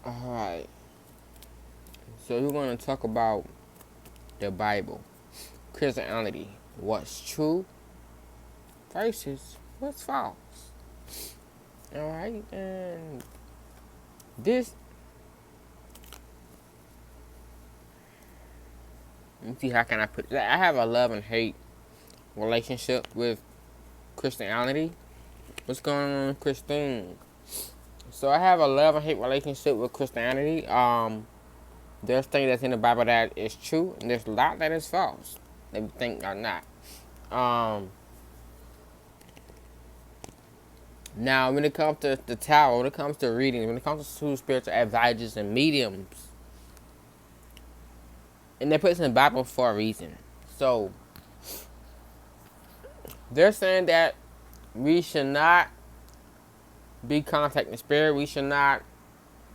Alright, so we're going to talk about the Bible. Christianity, what's true versus what's false. Alright, and this, let me see how can I put it. I have a love and hate relationship with Christianity. What's going on with Christine? So I have a love and hate relationship with Christianity. There's things that's in the Bible that is true, and there's a lot that is false. They think are not. Now, when it comes to the tower, when it comes to reading, when it comes to spiritual advisors and mediums, and they put this in the Bible for a reason. So, they're saying that we should not be contacting spirit. We should not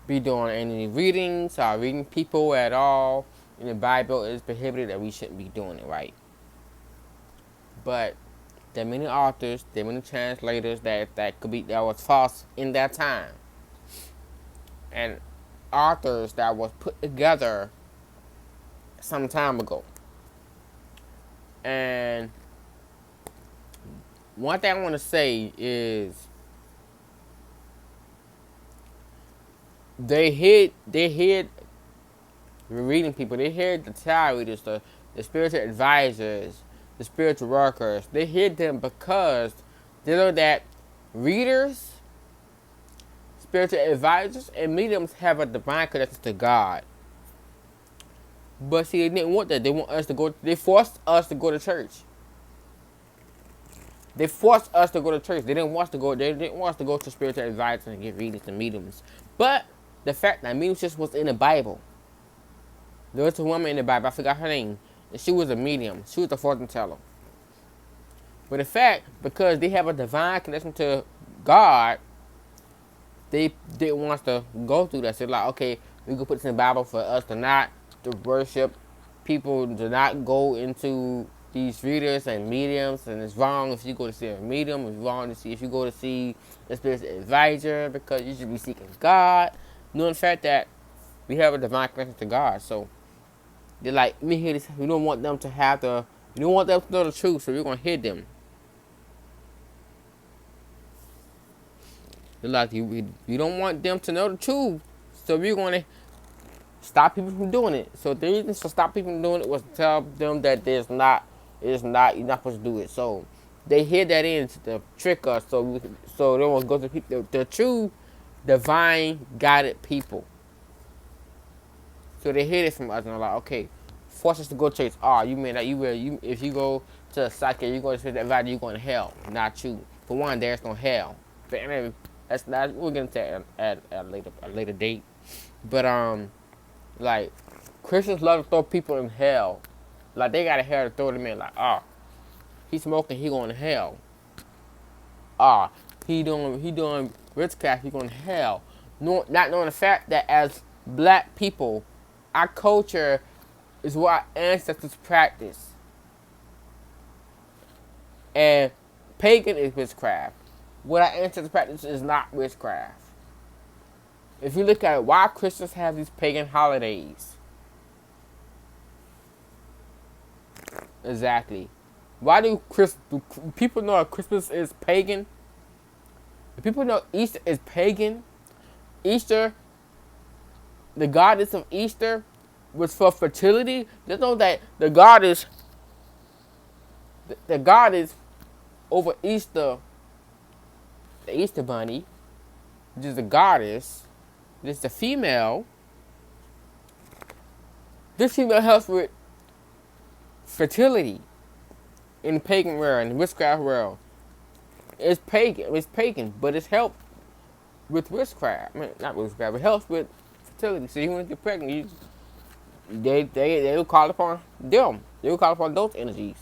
be doing any readings or reading people at all. In the Bible, it is prohibited that we shouldn't be doing it, right? But there are many authors, there are many translators that was false in that time, and authors that was put together some time ago. And one thing I want to say is they hid reading people. They hid the tarot readers, the spiritual advisors, the spiritual workers. They hid them because they know that readers, spiritual advisors, and mediums have a divine connection to God. But see, they didn't want that. They want us to go. They forced us to go to church. They forced us to go to church. They didn't want us to go. They didn't want us to go to spiritual advisors and get readings and mediums. But the fact that mediumship was in the Bible. There was a woman in the Bible. I forgot her name. And she was a medium. She was a fortune teller. But in fact, because they have a divine connection to God, they didn't want us to go through that. So like, okay, we can put this in the Bible for us to not to worship people, to not go into these readers and mediums, and it's wrong if you go to see a medium. It's wrong to see if you go to see a spiritual advisor, because you should be seeking God, knowing the fact that we have a divine connection to God. So they're like, me here. We don't want them to have the. We don't want them to know the truth, so we're gonna hid them. They're like, we don't want them to know the truth, so we're gonna stop people from doing it. So the reason to stop people from doing it was to tell them that you're not supposed to do it. So they hid that in to trick us. So they want to go to people, the true divine guided people. So they hid it from us, and they're like, okay, force us to go to church. You mean that if you go to a psychic, you go to that advisor, you going to hell. Not you. For one, there's no hell. But anyway, that's not. We'll get into that at a later date. But like, Christians love to throw people in hell. Like, they got a hell to throw them in. Like, he's smoking, he going to hell. He doing witchcraft, he going to hell. No, not knowing the fact that as black people, our culture is what our ancestors practice. And pagan is witchcraft. What our ancestors practice is not witchcraft. If you look at it, why Christians have these pagan holidays? Exactly. Why do people know Christmas is pagan? Do people know Easter is pagan? Easter, the goddess of Easter, was for fertility. Just know that the goddess over Easter, the Easter bunny, which is the goddess. This is the female. This female helps with fertility in the pagan world, in the witchcraft world. It's pagan, but it's helped with witchcraft. I mean, not witchcraft, but helps with fertility. So you want to get pregnant, they will call upon them. They will call upon those energies.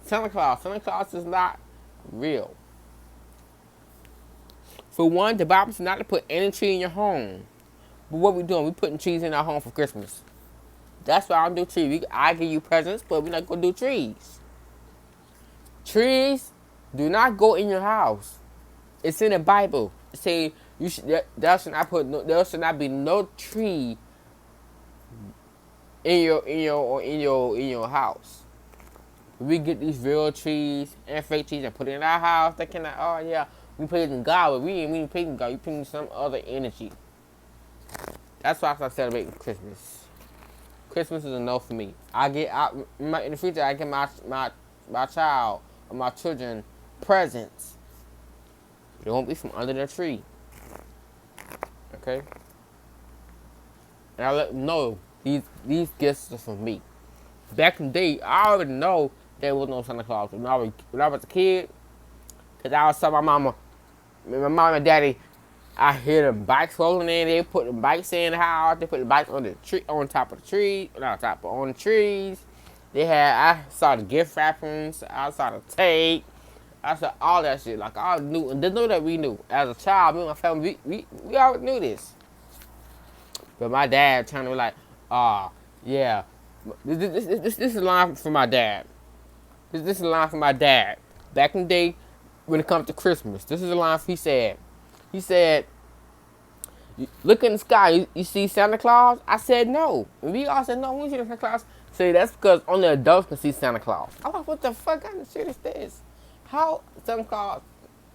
Santa Claus is not real. For one, the Bible says not to put any tree in your home. But what we doing? We putting trees in our home for Christmas. That's why I don't do trees. I give you presents, but we're not going to do trees. Trees do not go in your house. It's in the Bible. It say You should there should not put no, there should not be no tree in your house. We get these real trees and fake trees and put it in our house. They cannot. Oh yeah, we praising God, but we ain't really praising God. We praising some other energy. That's why I start celebrating Christmas. Christmas is a no for me. In the future I get my child or my children presents. It won't be from under the tree. Okay? And I let them know these gifts are from me. Back in the day, I already know there was no Santa Claus. When I was a kid, because I was telling my mom and daddy, I hear the bikes rolling in. They put the bikes in the house. They put the bikes on the tree, on top of the tree, not on top, but on the trees. I saw the gift wrappings. I saw the tape. I saw all that shit. Like I knew, and they know that we knew. As a child, me and my family, we always knew this. But my dad trying to be like, yeah, this is a line from my dad. This is a line from my dad. Back in the day, when it comes to Christmas, this is a line he said. He said, look in the sky, you see Santa Claus? I said no. And we all said no, we see Santa Claus. Say that's because only adults can see Santa Claus. I'm like, what the fuck kind of shit is this? How Santa Claus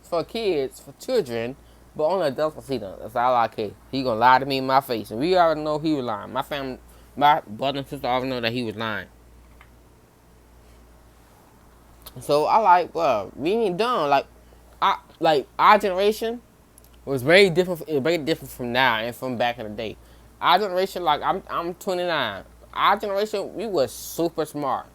for kids, for children, but only adults can see them? That's all I care. He gonna lie to me in my face. And we already know he was lying. My family, my brother and sister already know that he was lying. So I like, well, we ain't done. Our generation was very different from now and from back in the day. Our generation, like I'm 29. Our generation, we was super smart.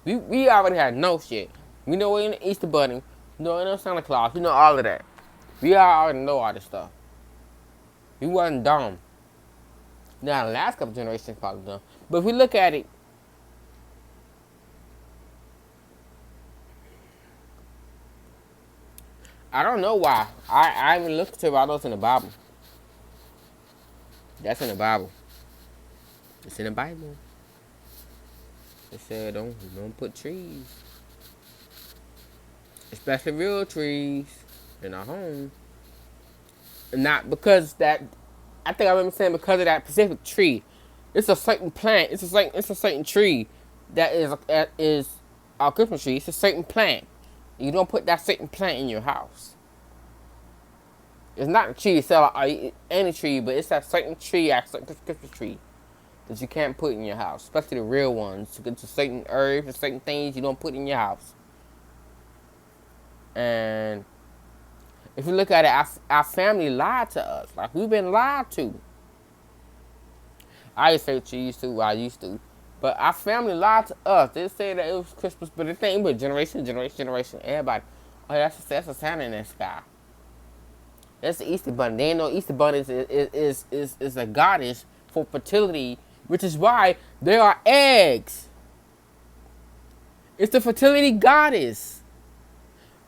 We already had no shit. We know we're in the Easter Bunny. We know Santa Claus. We know all of that. We already know all this stuff. We wasn't dumb. Now the last couple generations probably dumb. But if we look at it, I don't know why. I even looked to all those in the Bible. That's in the Bible. It's in the Bible. It said don't put trees, especially real trees, in our home. And not because that. I think I remember saying because of that specific tree. It's a certain plant. It's a certain tree that is our Christmas tree. It's a certain plant. You don't put that certain plant in your house. It's not a tree itself, any tree, but it's that certain tree, that certain Christmas tree that you can't put in your house, especially the real ones. It's certain herbs and certain things you don't put in your house. And if you look at it, our family lied to us. Like, we've been lied to. I used to say trees too, I used to. But our family lied to us. They said that it was Christmas, but the thing was generation. Everybody, oh, that's a Santa in the sky. That's the Easter Bunny. They ain't know Easter Bunny is a goddess for fertility, which is why there are eggs. It's the fertility goddess.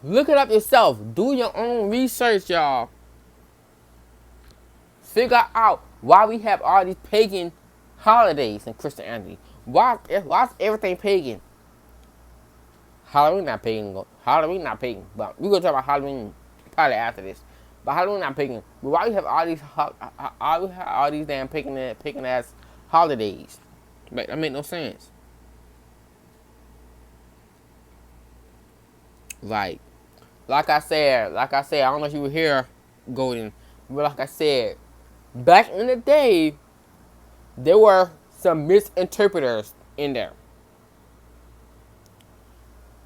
Look it up yourself. Do your own research, y'all. Figure out why we have all these pagan holidays in Christianity. Why is everything pagan? Halloween not pagan. But we're going to talk about Halloween probably after this. But Halloween not pagan. But why we have all these damn pagan ass holidays? That make no sense. Like I said, I don't know if you were here, Golden, but like I said, back in the day, there were some misinterpreters in there.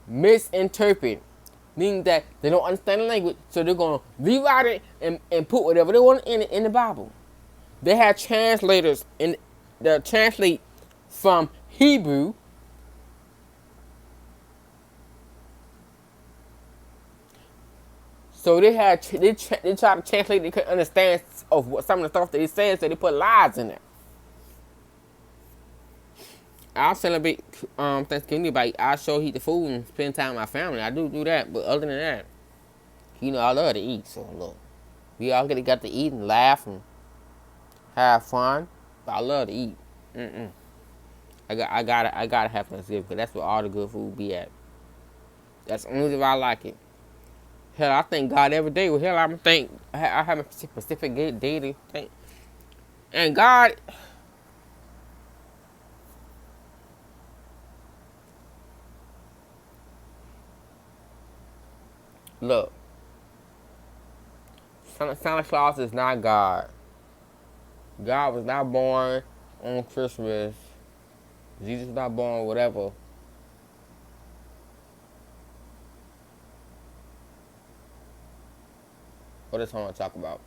Misinterpret, meaning that they don't understand the language, so they're going to rewrite it and put whatever they want in the Bible. They had translators that translate from Hebrew so they tried to translate. They couldn't understand of what some of the stuff that they said, so they put lies in there. I'll celebrate Thanksgiving by I show eat the food and spend time with my family. I do that, but other than that, I love to eat. So look, we all got to eat and laugh and have fun. But I love to eat. I gotta have Thanksgiving because that's where all the good food be at. That's the only reason why I like it. Hell, I thank God every day. Well, hell, I'm think I have a specific day to think. And God, look, Santa Claus is not God. God was not born on Christmas. Jesus was not born, whatever. What is I want to talk about?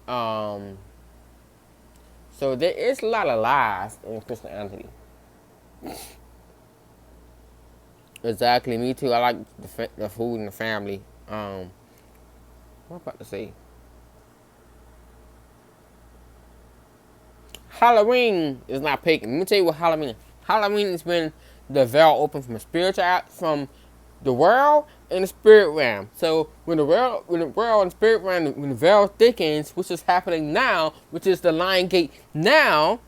Um, so there is a lot of lies in Christianity. Exactly, me too. I like the food and the family. What am I about to say? Halloween is not pagan. Let me tell you what Halloween. Halloween is when the veil opens from the spiritual from the world and the spirit realm. So when the world and spirit realm, when the veil thickens, which is happening now, which is the Lion Gate now,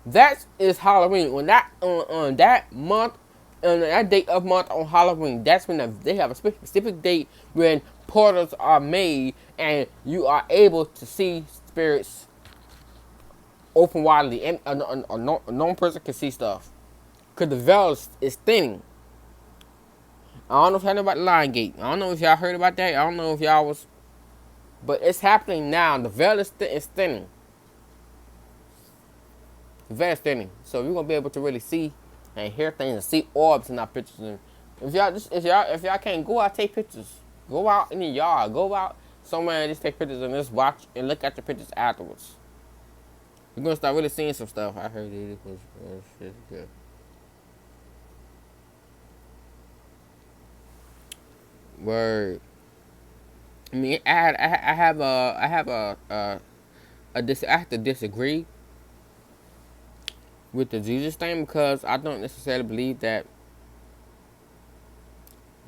that is Halloween. When that on that month, on that date of month on Halloween, that's when they have a specific date when portals are made and you are able to see spirits open widely, and a known person can see stuff. Because the veil is thinning. I don't know if y'all know about the Lion Gate. I don't know if y'all heard about that. I don't know if y'all was. But it's happening now. The veil is thinning. The veil is thinning. So we're going to be able to really see and hear things and see orbs in our pictures. And if y'all can't go out, take pictures. Go out in the yard. Go out somewhere and just take pictures and just watch and look at the pictures afterwards. You're going to start really seeing some stuff. I heard it was good. Word. I mean, I have to disagree with the Jesus thing because I don't necessarily believe that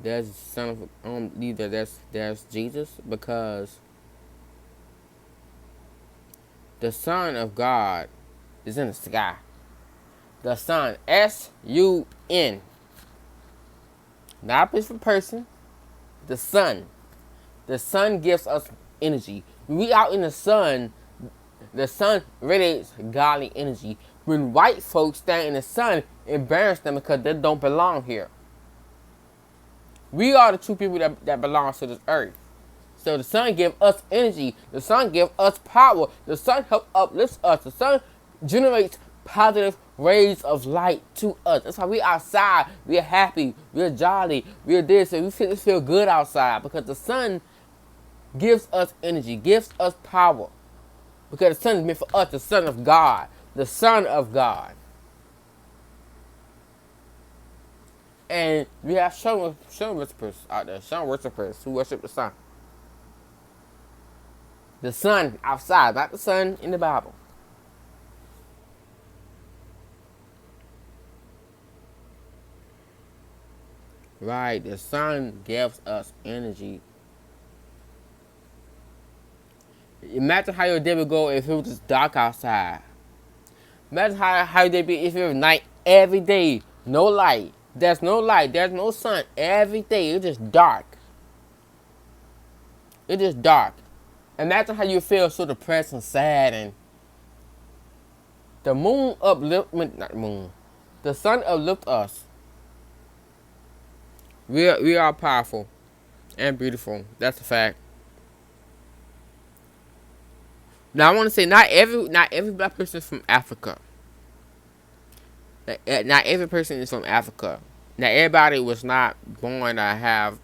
there's son of I don't believe that there's Jesus because the Son of God is in the sky. The Son, S-U-N, not a different person. The Son. The sun gives us energy. When we out in the sun radiates godly energy. When white folks stand in the sun, it embarrass them because they don't belong here. We are the two people that belong to this earth. So the sun gives us energy. The sun gives us power. The sun helps uplift us. The sun generates positive rays of light to us. That's why we outside. We're happy. We're jolly. We're this. And we feel good outside because the sun gives us energy, gives us power. Because the sun is meant for us, the Son of God. The Son of God. And we have sun worshippers out there, sun worshippers who worship the sun. The sun outside, not the sun in the Bible. Right, the sun gives us energy. Imagine how your day would go if it was just dark outside. Imagine how your day be if it was night every day. No light. There's no light. There's no sun. Every day. It's just dark. It's just dark. Imagine how you feel so depressed and sad and the moon not the moon. The sun uplifts us. We are powerful and beautiful. That's a fact. Now I want to say not every black person is from Africa. Not every person is from Africa. Not everybody was not born to have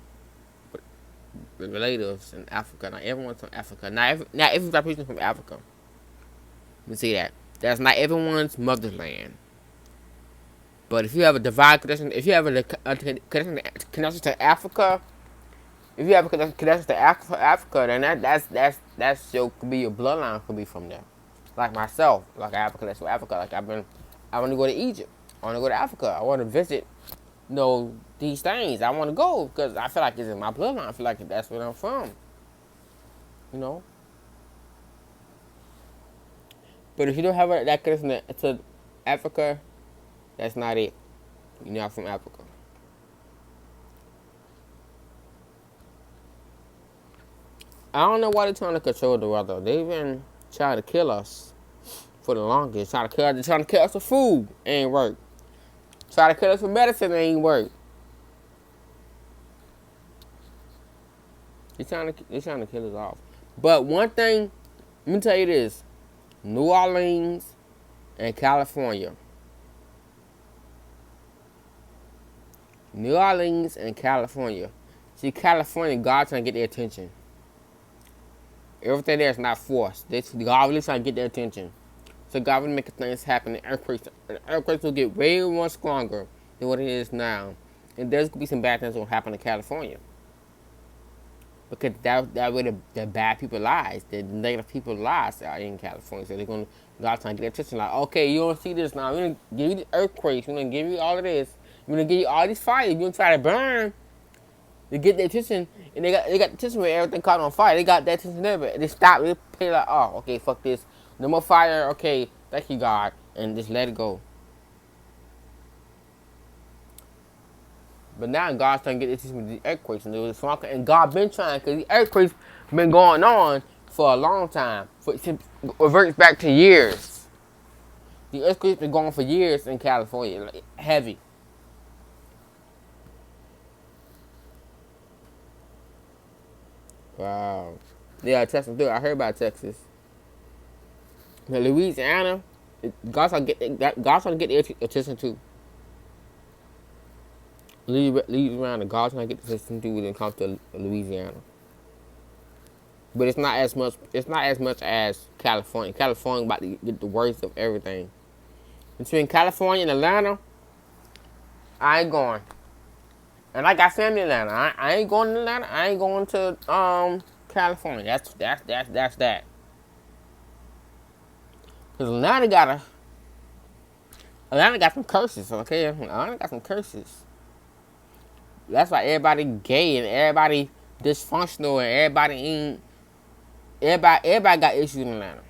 relatives in Africa. Not everyone's from Africa. Not every black person is from Africa. Let me see that. That's not everyone's motherland. But if you have a divine connection, if you have a connection to Africa, if you have a connection to Africa, then that's your could be your bloodline could be from there. Like myself, like I have a connection with Africa. Like I want to go to Egypt. I want to go to Africa. I want to visit, these things. I want to go because I feel like it's in my bloodline. I feel like that's where I'm from. But if you don't have that connection to Africa, that's not it. You're not from Africa. I don't know why they're trying to control the weather. They've been trying to kill us for the longest. Trying to kill us for food, ain't work. Trying to kill us for medicine, ain't work. They're trying to kill us off. But one thing, let me tell you this: New Orleans and California. New Orleans and California. See, California, God trying to get their attention. Everything there is not forced. God really trying to get their attention. So God will make things happen. The earthquakes will get way more stronger than what it is now. And there's going to be some bad things that will happen in California. Because that way the bad people lies. The negative people lies are in California. So they're going to, God's trying to get their attention. Like, okay, you don't see this now. We're going to give you the earthquakes. We're going to give you all of this. We're going to give you all these fires. You're going to try to burn. They get their attention, and they got the attention where everything caught on fire. They got that attention there, but they stop. They play like, oh, okay, fuck this. No more fire. Okay, thank you, God, and just let it go. But now God's trying to get attention with the earthquakes, and God been trying, because the earthquakes been going on for a long time. It reverts back to years. The earthquakes been going for years in California, like, heavy. Wow. Yeah, Texas too. I heard about Texas. Now, Louisiana, God's trying to get their attention too. Louisiana, God's trying to get the attention too when it comes to Louisiana. But it's not as much. It's not as much as California. California about to get the worst of everything. Between California and Atlanta, I ain't going. And I got family in Atlanta. I ain't going to Atlanta. I ain't going to California. That's that. Cause Atlanta got some curses. Okay, Atlanta got some curses. That's why everybody gay and everybody dysfunctional and everybody got issues in Atlanta.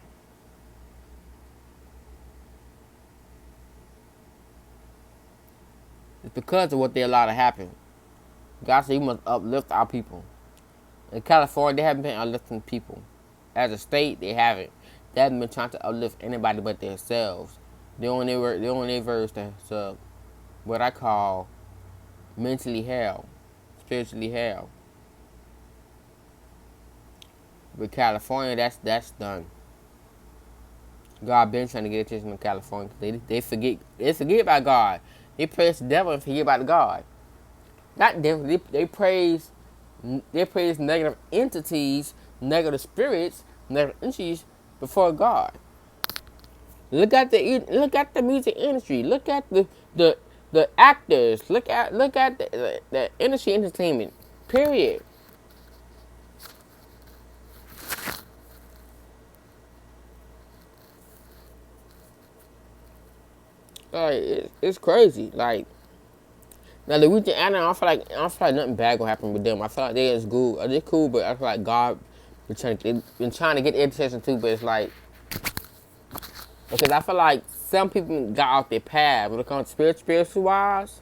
It's because of what they allow to happen. God said, "You must uplift our people." In California, they haven't been uplifting people. As a state, they haven't. They haven't been trying to uplift anybody but themselves. They only verse to what I call mentally hell, spiritually hell. With California, that's done. God been trying to get attention to California. They forget about God. They praise the devil and forget about God. Not devil. They praise negative entities, negative spirits, negative entities before God. Look at the music industry. Look at the actors. Look at the industry entertainment. Period. Like it's crazy. Like now Louisiana, I don't feel like nothing bad gonna happen with them. I feel like they is good. They're cool, but I feel like God been trying to get their attention too. But it's like because I feel like some people got off their path when it comes to spiritual wise.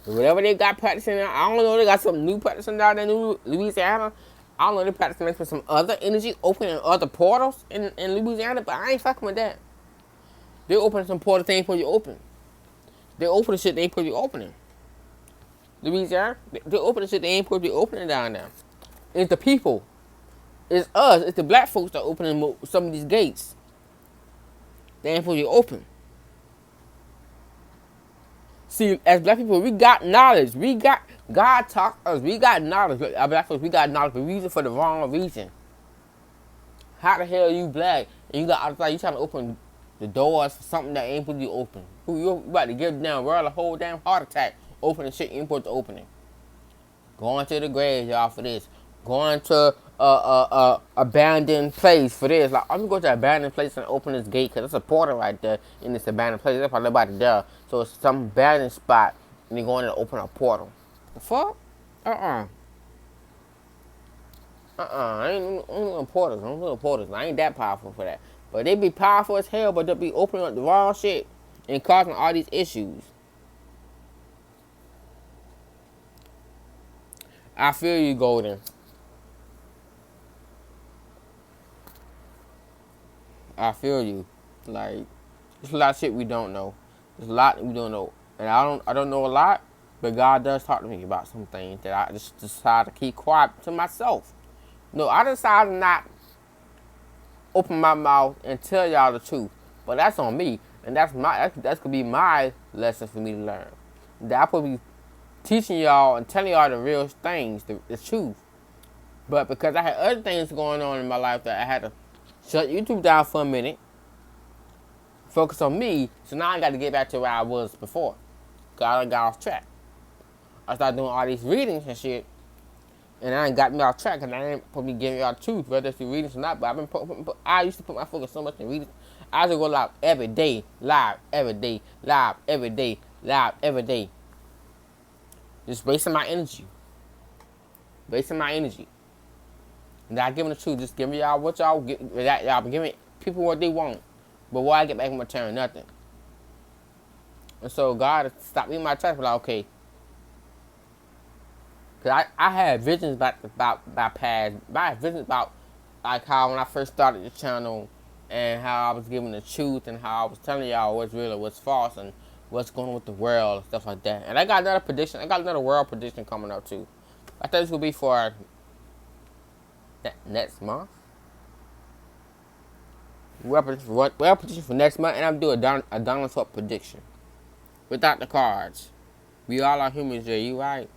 Whatever they got practicing, I don't know. They got some new practicing down there in Louisiana. I don't know. They practicing for some other energy, opening other portals in Louisiana, but I ain't fucking with that. They opening some portals they ain't supposed to open. They open the shit they ain't supposed to be opening. Louisiana, they open the shit they ain't supposed to be opening down there. It's the people. It's us. It's the black folks that are opening some of these gates. They ain't supposed to be open. See, as black people, we got knowledge. We got God taught us. We got knowledge. Our black folks, we got knowledge, but we use it for the wrong reason. How the hell are you black and you got you trying to open the doors for something that ain't supposed to be open? You about to give down world a whole damn heart attack opening shit you ain't supposed to open it. Going to the graveyard for this. Going to abandoned place for this. Like, I'm going to abandoned place and open this gate because it's a portal right there in this abandoned place. There's probably nobody there. So it's some abandoned spot and you're going to open a portal. The fuck? I ain't doing portals. I'm doing portals. I ain't that powerful for that. But they be powerful as hell, but they'll be opening up the wrong shit and causing all these issues. I feel you, Golden. I feel you. Like, there's a lot of shit we don't know. There's a lot that we don't know, and I don't know a lot, but God does talk to me about some things that I just decide to keep quiet to myself. No, I decided not open my mouth and tell y'all the truth, but that's on me, and that's gonna be my lesson for me to learn. That I probably be teaching y'all and telling y'all the real things, the truth. But because I had other things going on in my life that I had to shut YouTube down for a minute, focus on me. So now I got to get back to where I was before. Cause I done got off track. I started doing all these readings and shit, and I ain't got me off track. Cause I ain't probably giving y'all the truth, whether it's the readings or not. But I used to put my focus so much in readings. I used to go live every day, live every day, live every day, live every day. Just wasting my energy. Wasting my energy. Not giving the truth, just giving y'all what y'all get. Y'all giving people what they want. But what I get back in return, nothing. And so God stopped me in my tracks, like, okay. Cause I had visions about past. I had visions about like how when I first started the channel and how I was giving the truth and how I was telling y'all what's real and what's false and what's going on with the world and stuff like that. And I got another prediction. I got another world prediction coming up too. I thought this would be for next month. World prediction for next month, and I'm doing a Donald Trump prediction without the cards. We all are humans here. You right?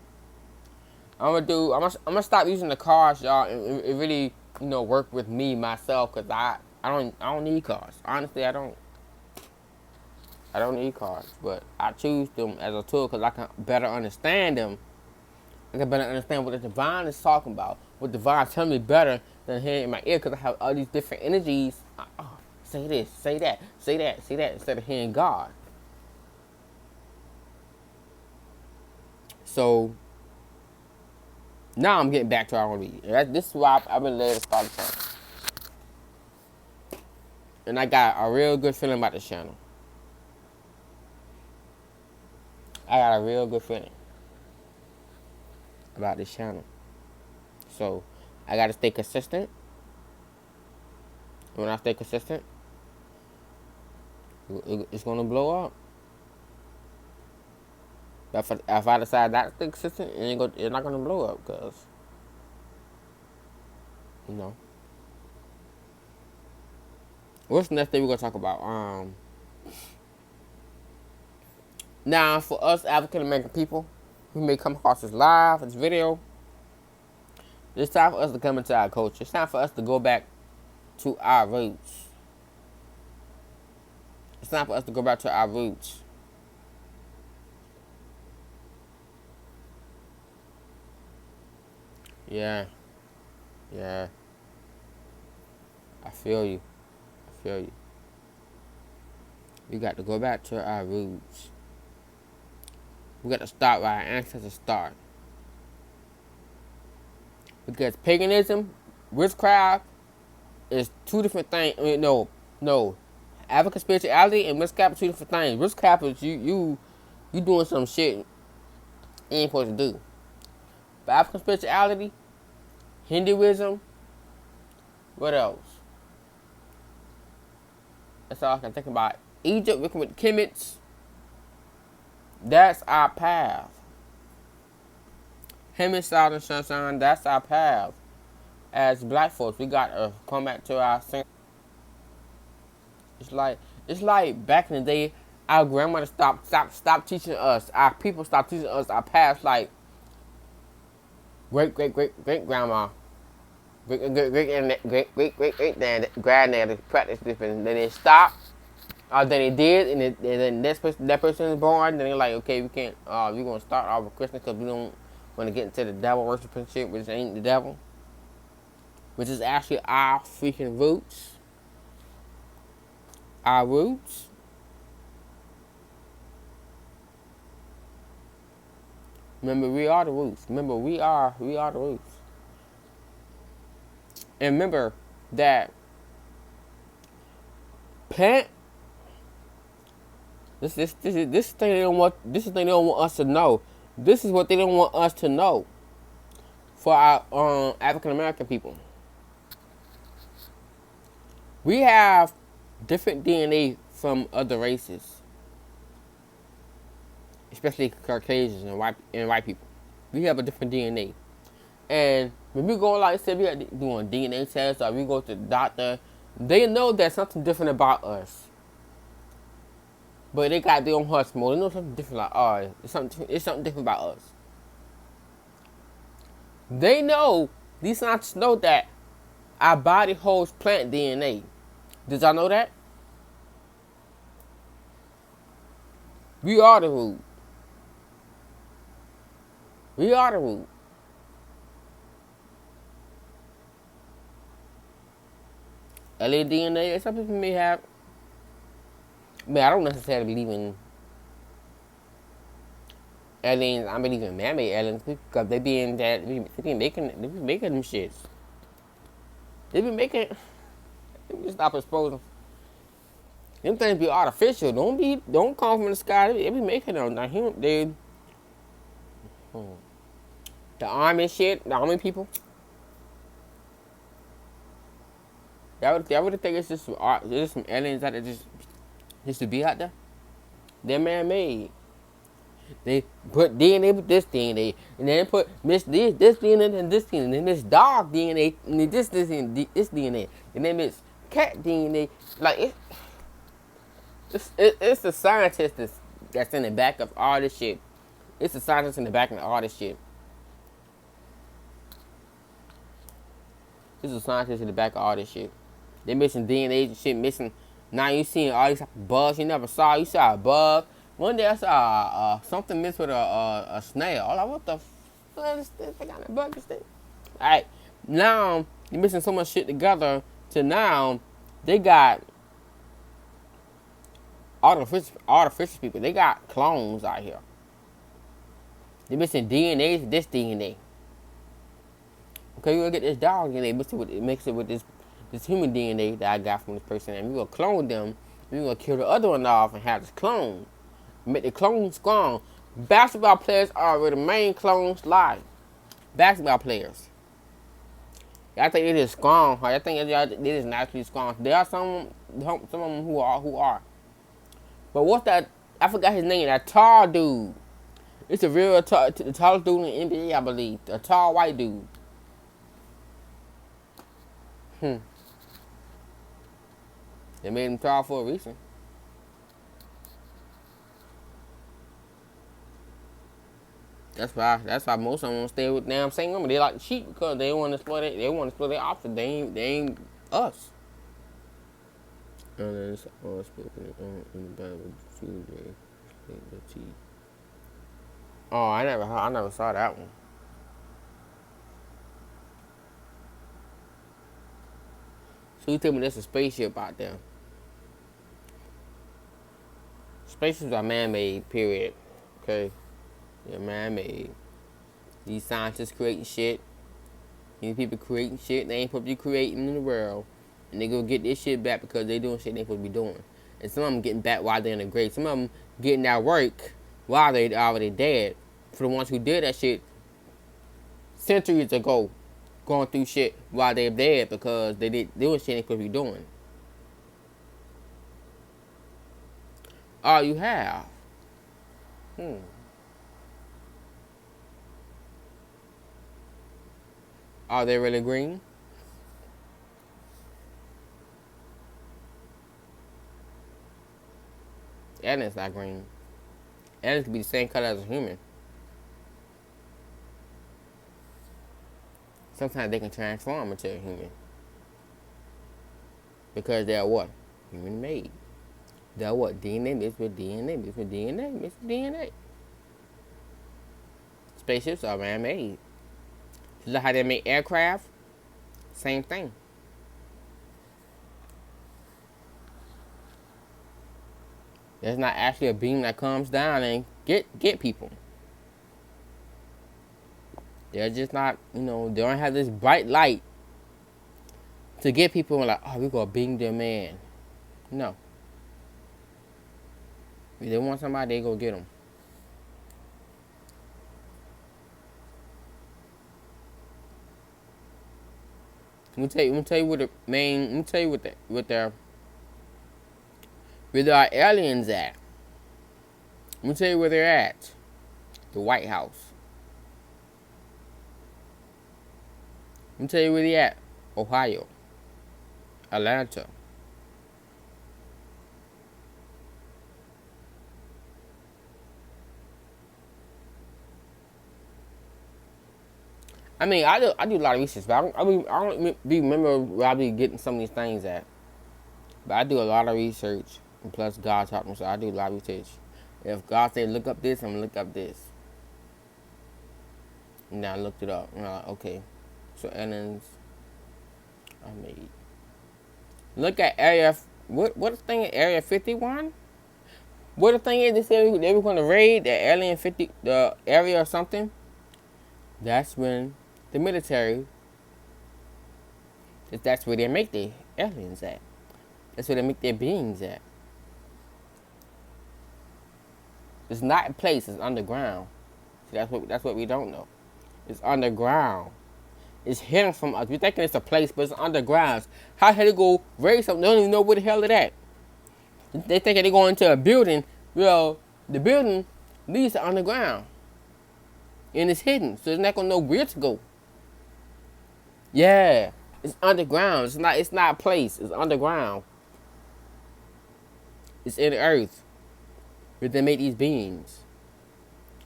I'm gonna stop using the cards, y'all, and really, work with me myself, cause I don't need cards. Honestly, I don't need cards, but I choose them as a tool because I can better understand them. I can better understand what the divine is talking about. What the divine telling me better than hearing in my ear, because I have all these different energies. Say this, say that, say that, say that, instead of hearing God. So now I'm getting back to what I want to be. This is why I've been led to start the channel. And I got a real good feeling about this channel. I got a real good feeling about this channel. So I got to stay consistent. When I stay consistent, it's going to blow up. But if I decide not to stay consistent, it's not going to blow up, because, What's the next thing we're going to talk about? Now, for us African American people who may come across this live, this video, it's time for us to come into our culture. It's time for us to go back to our roots. It's time for us to go back to our roots. Yeah. I feel you. We got to go back to our roots. We got to start where our ancestors start. Because paganism, witchcraft, is two different things. No. African spirituality and witchcraft are two different things. Witchcraft is you doing some shit you ain't supposed to do. But African spirituality, Hinduism, what else? That's all I can think about. Egypt, working with Kemet. That's our path. Heaven, Southern Sunshine, that's our path. As black folks, we got to come back to our sense. It's like back in the day, our grandmother stopped teaching us. Our people stopped teaching us our past, like great grandma, great granddad practiced this, and then they stopped. Then they did, and then that person is born. Then they're like, okay, we can't. We're gonna start off with Christmas because we don't want to get into the devil worshiping shit, which ain't the devil, which is actually our freaking roots. Our roots. Remember, we are the roots. Remember, we are the roots. And remember that plant. This thing they don't want. This is the thing they don't want us to know. This is what they don't want us to know. for our African American people. We have different DNA from other races, especially Caucasians and white people. We have a different DNA. And when we go, like I said, we are doing DNA tests or we go to the doctor, they know there's something different about us. But they got their own heart mode. They know something different, like, oh, it's something different about us. They know, these scientists know that our body holds plant DNA. Did y'all know that? We are the root. We are the root. Alien DNA, some people may have. I don't necessarily believe in aliens. I believe in man-made aliens because they be in that. They be making them shits. They be making. Let me stop exposing. Them things be artificial. Don't come from the sky. They be making them. Now the army shit, the army people. Y'all would think it's just some art, there's some aliens out there just to be out there. They're man-made. They put DNA with this DNA, and then put this DNA and this DNA, and then this dog DNA, and this DNA, and then this cat DNA. Like it's the scientist that's in the back of all this shit. It's the scientist in the back of all this shit. It's the scientist in the back of all this shit. They missing DNA and shit, missing. Now you seeing all these type of bugs you never saw. You saw a bug. One day I saw something mixed with a snail. I'm like, what the fuck is this? They got a bug this thing. Alright, now you're missing so much shit together to now they got artificial people. They got clones out here. They're missing DNA, this DNA. Okay, you're gonna get this dog DNA, mix it with this human DNA that I got from this person, and we're gonna clone them. We're gonna kill the other one off and have this clone. Make the clone strong. Basketball players are where the main clones lie. Basketball players. I think it is strong. I think it is naturally strong. There are some of them who are. But what's that? I forgot his name. That tall dude. It's a real the tallest dude in the NBA, I believe. A tall white dude. They made him tall for a reason. That's why most of them stay with damn same women. They like to cheat because they want to split it. They want to split their option. They ain't us. And then it's all spoken in the Bible. Oh, I never saw that one. So you tell me there's a spaceship out there. Spaceships are man-made, period. Okay? They're man-made. These scientists creating shit. These people creating shit they ain't supposed to be creating in the world. And they go get this shit back because they doing shit they ain't supposed to be doing. And some of them getting back while they're in the grave. Some of them getting that work while they already dead. For the ones who did that shit centuries ago. Going through shit while they're dead because they doing shit they supposed to be doing. All you have. Are they really green? Aliens not green. Aliens can be the same color as a human. Sometimes they can transform into a human. Because they're what? Human made. They're what? DNA mixed with DNA, mixed with DNA, mixed with DNA. Spaceships are man-made. You know how they make aircraft? Same thing. There's not actually a beam that comes down and get people. They're just not, they don't have this bright light to get people like, oh, we're going to beam them in. No. If they want somebody, they go get them. Let me tell you what the main. Let me tell you where our aliens at. Let me tell you where they're at. The White House. Let me tell you where they at. Ohio. Atlanta. I mean, I do a lot of research, but I don't be remember where I be getting some of these things at. But I do a lot of research, and plus God taught me, so I do a lot of research. If God said look up this, I'm gonna look up this. And I looked it up, and I'm like, okay. So aliens I made. Look at area. What the thing? Area 51. What the thing is? They said they were gonna raid the alien 50, the area or something. That's when the military. That's where they make their aliens at. That's where they make their beings at. It's not in place. It's underground. See, that's what we don't know. It's underground. It's hidden from us. We're thinking it's a place, but it's underground. How the hell they go raid something? They don't even know where the hell it at. They think they go into a building. Well, the building leads to underground, and it's hidden, so it's not gonna know where to go. Yeah, it's underground. It's not a place. It's underground. It's in the earth where they make these beings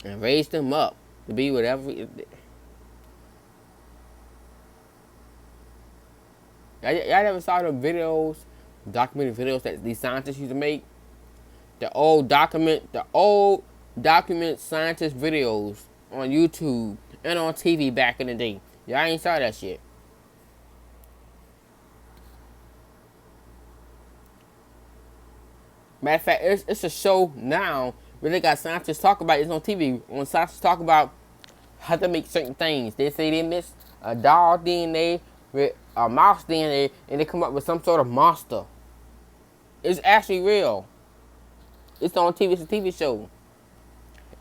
and raise them up to be whatever. Y'all never saw the videos, documentary videos that these scientists used to make? The old document scientist videos on YouTube and on TV back in the day. Y'all ain't saw that shit. Matter of fact, it's a show now where they got scientists talk about it. It's on TV. When scientists talk about how to make certain things, they say they mix a dog DNA with a mouse DNA and they come up with some sort of monster. It's actually real. It's on TV. It's a TV show.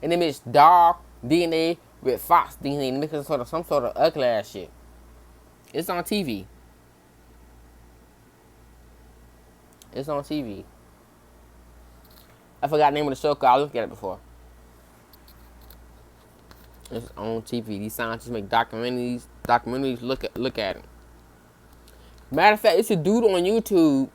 And they mix dog DNA with fox DNA and make some sort of ugly ass shit. It's on TV. It's on TV. I forgot the name of the show because I looked at it before. It's on TV. These scientists make documentaries. Look at it. Matter of fact, it's a dude on YouTube.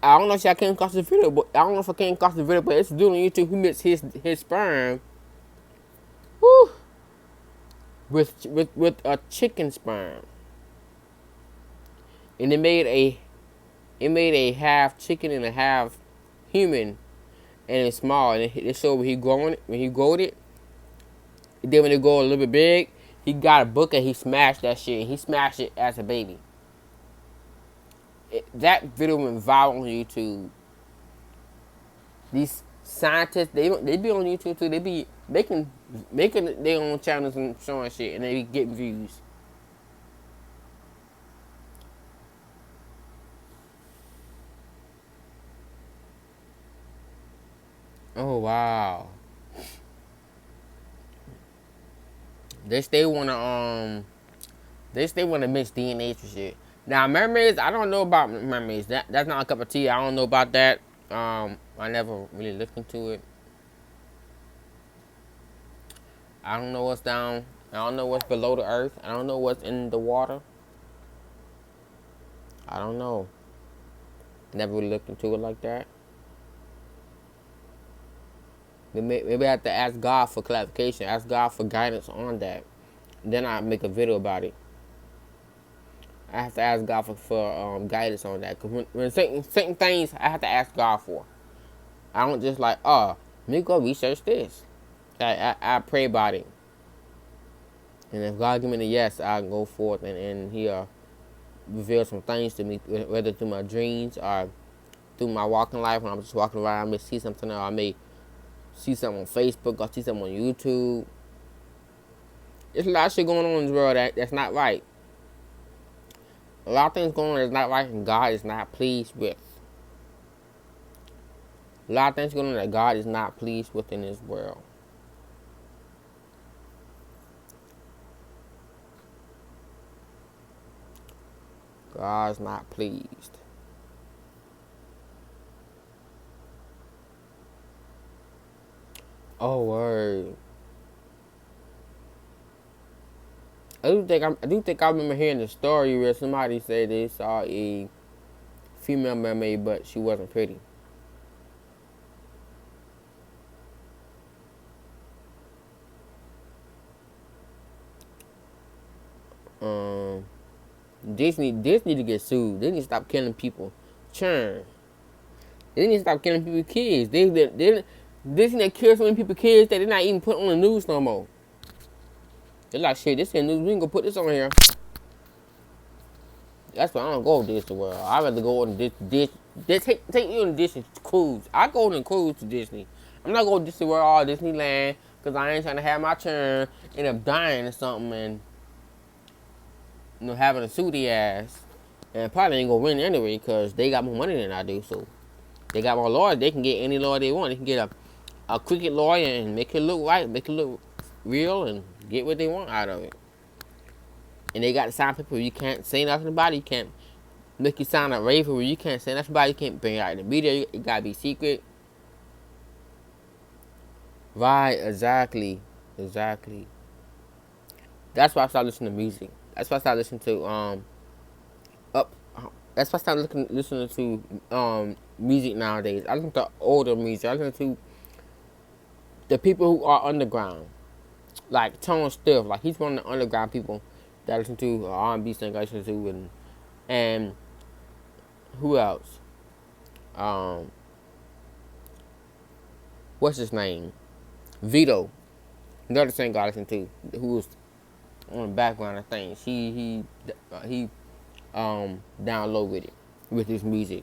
I don't know if I came across the video, but it's a dude on YouTube who mixed his sperm, whew, with a chicken sperm, and it made a half chicken and a half human, and it's small. And it showed when he growed it. And then when it go a little bit big, he got a book and he smashed that shit. And he smashed it as a baby. That video went viral on YouTube. These scientists, they be on YouTube too. They be making their own channels and showing shit, and they be getting views. Oh wow. They still wanna mix DNA for shit. Now mermaids, I don't know about mermaids. That's not a cup of tea. I don't know about that. I never really looked into it. I don't know what's down. I don't know what's below the earth. I don't know what's in the water. I don't know. Never really looked into it like that. Maybe I have to ask God for clarification. Ask God for guidance on that. Then I make a video about it. I have to ask God for guidance on that. Because when certain things, I have to ask God for. I don't just like, let me go research this. I pray about it. And if God give me the yes, I'll go forth and He'll reveal some things to me, whether through my dreams or through my walking life. When I'm just walking around, I may see something, or I may see something on Facebook, or see something on YouTube. There's a lot of shit going on in this world that's not right. A lot of things going on that's not right and God is not pleased with. A lot of things going on that God is not pleased with in this world. God's not pleased. Oh word. I remember hearing the story where somebody said they saw a female mermaid, but she wasn't pretty. Um, Disney to get sued. They need to stop killing people. Churn. They need to stop killing people kids. Disney kills so many people kids that they're not even put on the news no more. They're like, shit, this ain't news. We ain't gonna put this on here. That's why I don't go to Disney World. I'd rather go on take you on Disney cruise. I go on a cruise to Disney. I'm not going to Disney World or Disneyland because I ain't trying to have my turn, end up dying or something and having a sooty ass. And probably ain't gonna win anyway because they got more money than I do. So they got more lawyers. They can get any lawyer they want. They can get a cricket lawyer and make it look right, make it look real, and get what they want out of it. And they got to sign people. You can't say nothing about it. You can't make you sign a waiver where you can't say nothing about it. You can't bring it out in the media. It gotta be secret. Right, exactly. That's why I started listening to music. That's why I started listening to up. That's why I started listening to music nowadays. I listen to older music. I listen to the people who are underground, like Tone Stith. Like he's one of the underground people that I listen to, R&B singer I listen to, and who else? What's his name? Vito. Another singer I listen to, who was on the background of things. He down low with it, with his music,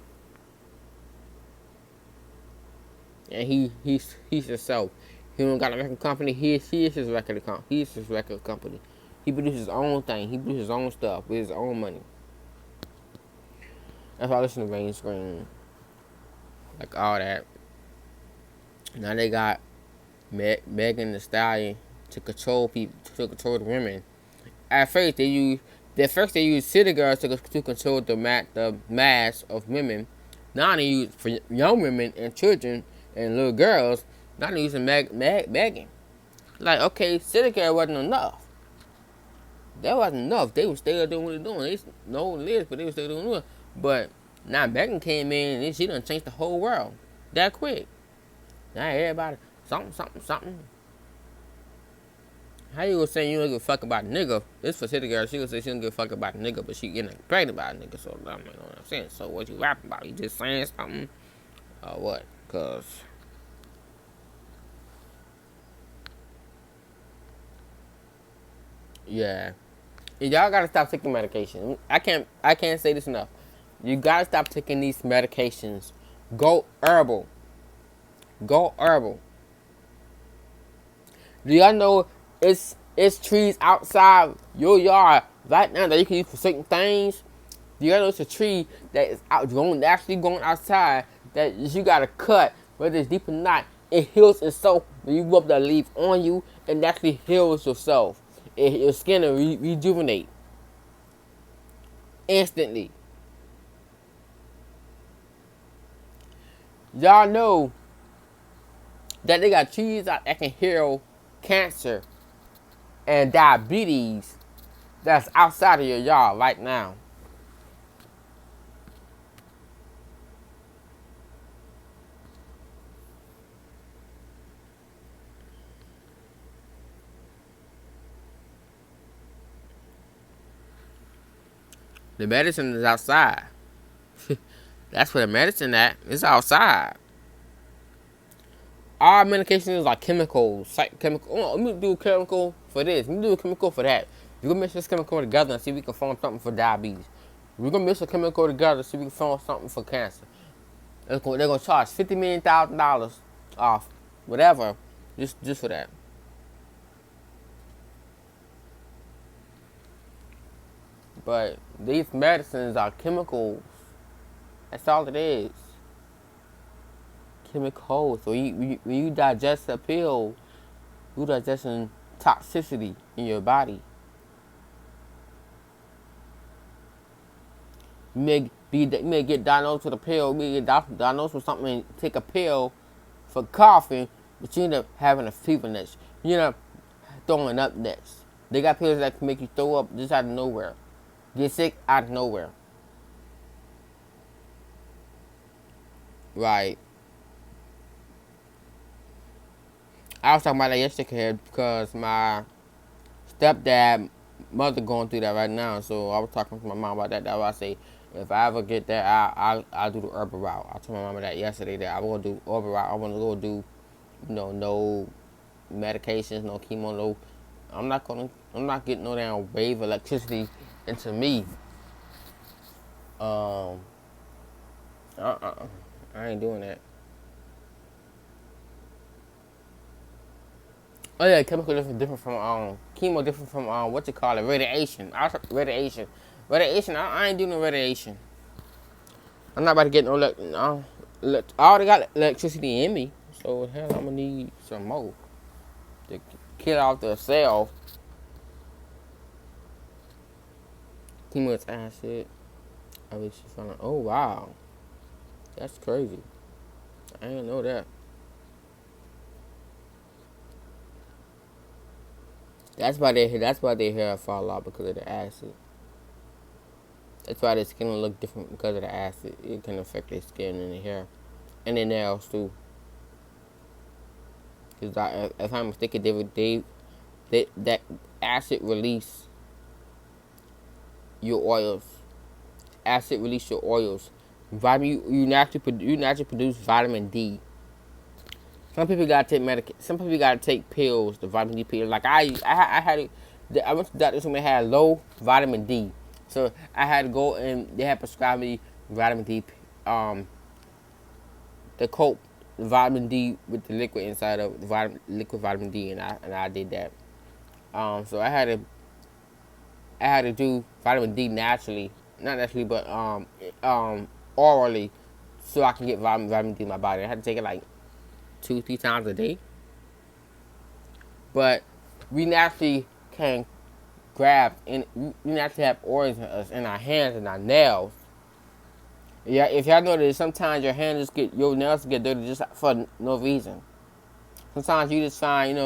and he's himself. He don't got a record company. He is his record company. He is his record company. He produces his own thing. He produces his own stuff with his own money. That's why I listen to Rain Scream, like all that. Now they got Megan Thee Stallion to control people, to control the women. At first they used city girls to control the mass of women. Now they use for young women and children and little girls. Now they're using Megan. Like, okay, city girl wasn't enough. That wasn't enough. They were still doing what they're doing. They know what it is, but they were still doing it. But now Megan came in and she done changed the whole world that quick. Now everybody something. How you gonna say you don't give a fuck about a nigga? This for city girl. She gonna say she don't give a fuck about a nigga, but she getting pregnant by a nigga. So I mean, you know what I'm saying. So what you rapping about? You just saying something, or what? Cause yeah, y'all gotta stop taking medication. I can't say this enough. You gotta stop taking these medications. Go herbal. Go herbal. Do y'all know it's trees outside your yard right now that you can use for certain things? Do y'all know it's a tree that is naturally going outside that you gotta cut, whether it's deep or not? It heals itself when you rub that leaf on you. It naturally heals yourself. Your skin will rejuvenate instantly. Y'all know that they got trees out that can heal cancer and diabetes that's outside of your yard right now. The medicine is outside. That's where the medicine at. It's outside. Our medications are chemicals. Let me do a chemical for this. Let me do a chemical for that. We're going to mix this chemical together and see if we can form something for diabetes. We're going to mix a chemical together and see if we can form something for cancer. They're going to charge $50 million off, whatever, just for that. But these medicines are chemicals. That's all it is. Chemicals. So when you digest a pill, you digesting toxicity in your body. You may get diagnosed with a pill. You may get diagnosed with something and take a pill for coughing, but you end up having a fever next. You end up throwing up next. They got pills that can make you throw up just out of nowhere. Get sick out of nowhere. Right. I was talking about that yesterday because my stepdad mother going through that right now. So I was talking to my mom about that. That's why I say if I ever get that, I'll do the herbal route. I told my mama that yesterday that I want to do herbal route. I want to go do, no medications, no chemo, no. I'm not getting no damn wave electricity into me. Um, I ain't doing that. Oh yeah, chemical different from chemo, different from what you call it, radiation. Radiation, radiation. I ain't doing no radiation. I'm not about to get no no. I already got electricity in me, so hell, I'm gonna need some more to kill off the cell. Too much acid. I wish you found. Oh wow, that's crazy. I didn't know that. That's why their hair fall off because of the acid. That's why their skin will look different because of the acid. It can affect their skin and their hair and their nails too. Because if I'm mistaken, that acid release your oils. Acid release your oils. You naturally produce vitamin D. Some people gotta take Some people gotta take pills, the vitamin D pills. Like I had it. I went to the doctor who had low vitamin D, so I had to go and they had prescribed me vitamin D, the cope, the vitamin D with the liquid inside of the liquid vitamin D, and I did that. So I had to do vitamin D naturally, not naturally, but orally, so I can get vitamin D in my body. I had to take it like 2-3 times a day. But we naturally can grab and we naturally have organs in our hands and our nails. Yeah, if y'all know that sometimes your nails get dirty just for no reason. Sometimes you just find,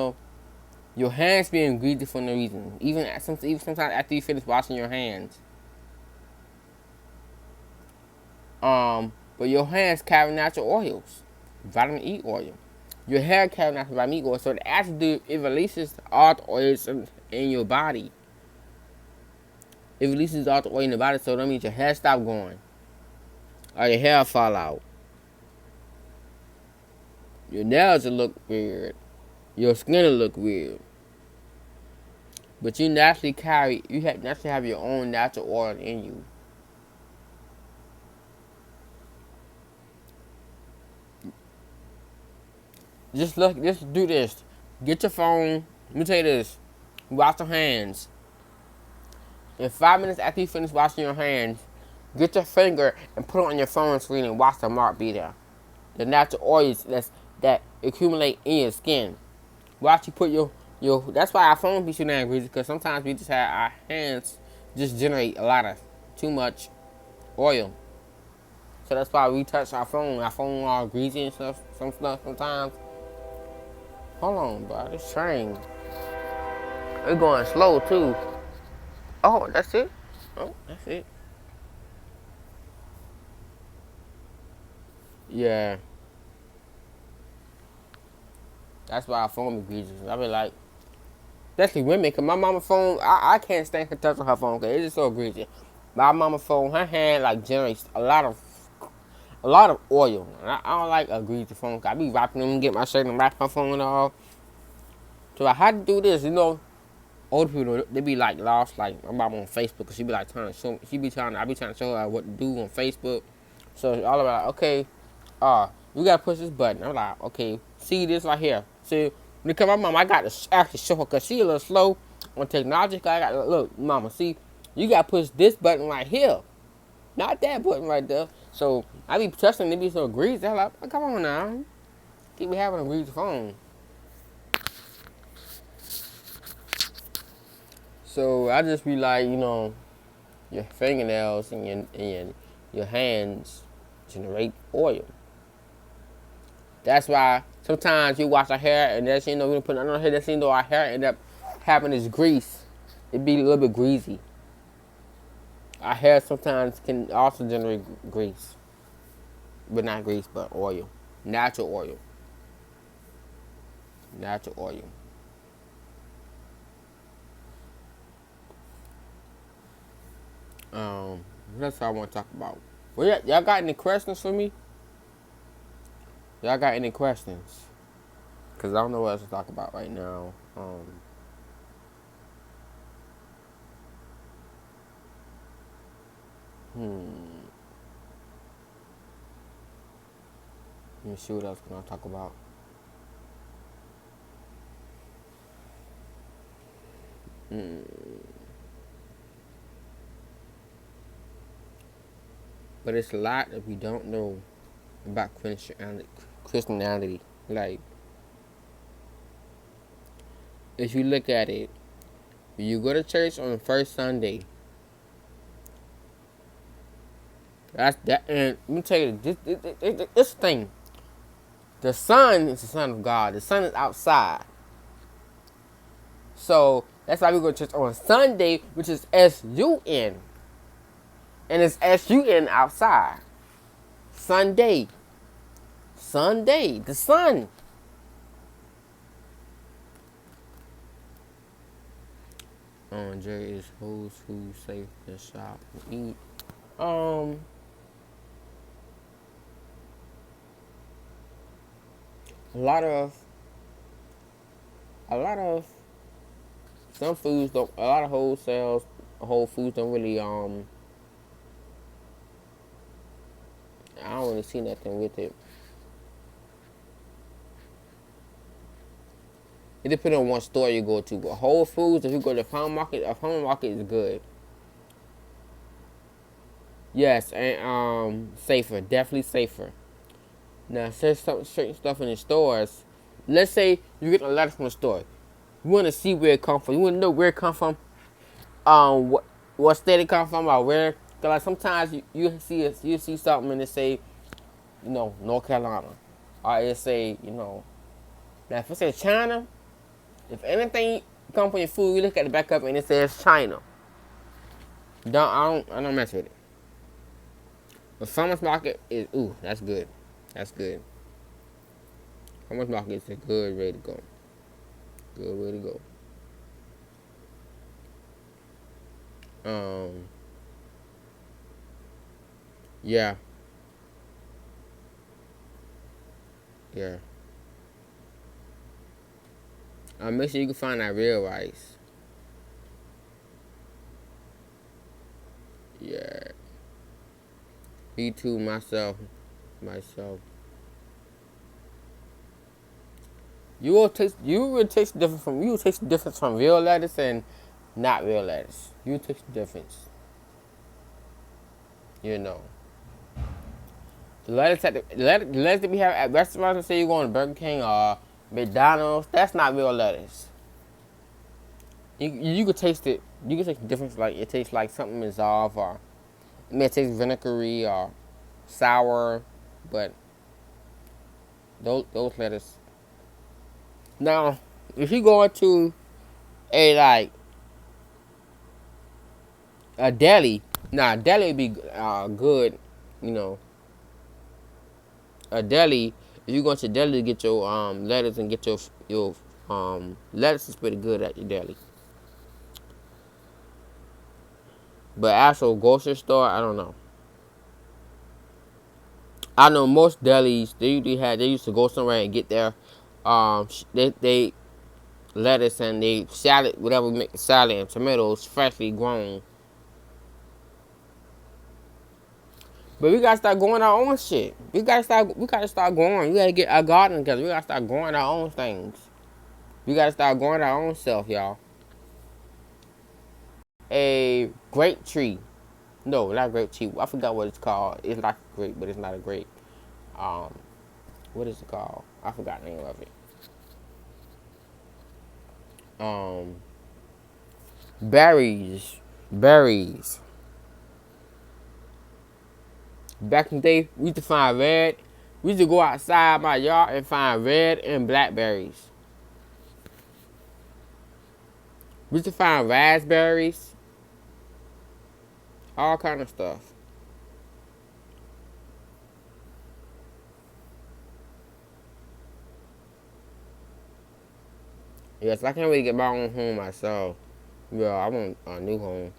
your hands being greasy for no reason. Even sometimes after you finish washing your hands. But your hands carry natural oils, vitamin E oil. Your hair carries natural vitamin E oil, so the acid it releases all the oils in your body. It releases all the oil in the body, so that means your hair stop going, or your hair fall out. Your nails will look weird. Your skin will look weird. But you naturally have your own natural oil in you. Just do this. Get your phone. Let me tell you this. Wash your hands. In 5 minutes after you finish washing your hands, get your finger and put it on your phone screen and watch the mark be there. The natural oils that accumulate in your skin. Watch you put your that's why our phones be so damn greasy, because sometimes we just have our hands just generate a lot of too much oil. So that's why we touch our phone all greasy and stuff. Sometimes. Hold on, bro. This train. It's going slow too. Oh, that's it? Oh, that's it. Yeah. That's why our phone be greasy. I be like, especially women, because my mama phone, I can't stand her touching her phone because it's just so greasy. My mama phone, her hand like generates a lot of oil. And I don't like a greasy phone. I be wrapping them and get my shirt and wrap my phone off. So I had to do this, older people, they be like lost, like my mom on Facebook, cause she be like trying to show, I be trying to show her what to do on Facebook. So all about like, okay, you gotta push this button. I'm like, okay, see this right here. See, because my mom, I got to actually show her, cause she a little slow on technology. I got to look, mama, see, you gotta push this button right here, not that button right there. So I be touching, they be so greasy. I'm like, oh, come on now, keep me having a greasy phone. So I just be like, Your fingernails and your hands generate oil. That's why sometimes you wash our hair and that's, we don't put nothing on our hair. That's, our hair end up having this grease. It be a little bit greasy. Our hair sometimes can also generate grease. But not grease, but oil. Natural oil. Natural oil. That's what I want to talk about. Well, y'all got any questions for me? Y'all got any questions? Because I don't know what else to talk about right now. Let me see what else can I talk about. But it's a lot that we don't know about Christianity. Like, if you look at it, you go to church on the first Sunday. That's that. And let me tell you this thing. The sun is the son of God. The sun is outside. So that's why we go to church on Sunday, which is S-U-N. And it's S-U-N outside. Sunday. Sunday. The sun. Jerry is whole food safe to shop and eat. A lot of some foods don't. A lot of Whole Foods don't really. I don't really see nothing with it. It depends on what store you go to. But Whole Foods, if you go to Farm Market, a Farm Market is good. Yes, and safer, definitely safer. Now, there's certain stuff in the stores. Let's say you get a letter from the store. You want to see where it come from. You want to know where it come from. What state it come from, or where. Cause like sometimes you see something and it say, North Carolina, or it say, now if it says China, if anything come from your food, you look at the back up and it says China. I don't mess with it. But Farmers Market is that's good. That's good. Farmers Market is a good way to go. Good way to go. Yeah. Yeah. Make sure you can find that real rice. Yeah. Me too, myself. You will taste the difference from real lettuce and not real lettuce. You will taste the difference. The lettuce that we have at restaurants, say you going to Burger King or McDonald's, that's not real lettuce. You could taste it. You can taste the difference. Like it tastes like something is off, or it may taste vinegary or sour, but those lettuce. Now, if you go into a deli, deli would be good. A deli. If you go to deli to get your lettuce and get your lettuce is pretty good at your deli. But actual grocery store, I don't know. I know most delis they used to go somewhere and get their they lettuce and they salad, whatever we make salad, and tomatoes freshly grown. But we gotta start growing our own shit. We gotta start growing. We gotta get our garden together. We gotta start growing our own things. We gotta start growing our own self, y'all. A grape tree. No, not grape tree. I forgot what it's called. It's like a grape, but it's not a grape. What is it called? I forgot the name of it. Berries. Back in the day, we used to find red. We used to go outside my yard and find red and blackberries. We used to find raspberries, all kind of stuff. Yes, I can't really get my own home myself. Yeah, I want a new home.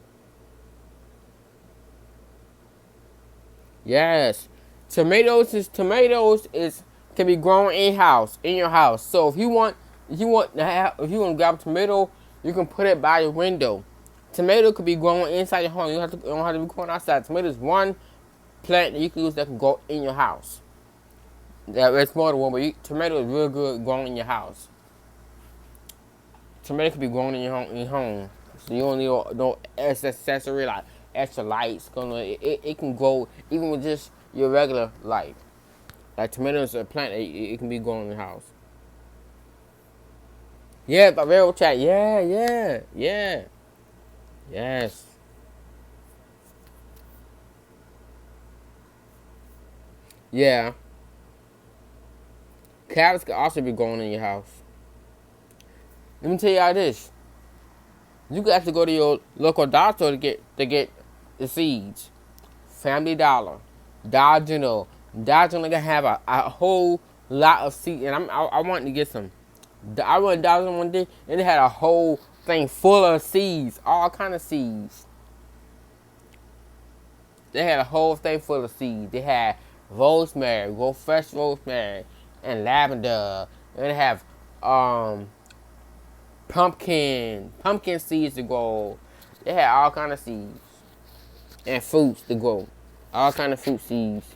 Yes, tomatoes is can be grown in your house. So if you want to grab a tomato, you can put it by your window. Tomato could be grown inside your home. You don't have to be growing outside. Tomato is one plant that you can use that can grow in your house. Yeah, it's more than one, but tomato is real good growing in your house. Tomato can be grown in your home. So you don't need no accessory like extra lights. It can grow even with just your regular light. Like tomatoes are a plant, it can be grown in the house. Yeah, but railroad chat. Yeah, yeah, yeah. Yes. Yeah. Carrots can also be grown in your house. Let me tell y'all this. You can actually go to your local dollar store to get the seeds. Family Dollar, Dollar General. Dollar General can have a whole lot of seeds, and I wanted to get some. I went to Dollar General one day, and they had a whole thing full of seeds, all kind of seeds. They had a whole thing full of seeds. They had rosemary, fresh rosemary, and lavender. And they have pumpkin seeds to grow. They had all kind of seeds and fruits to grow. All kind of fruit seeds.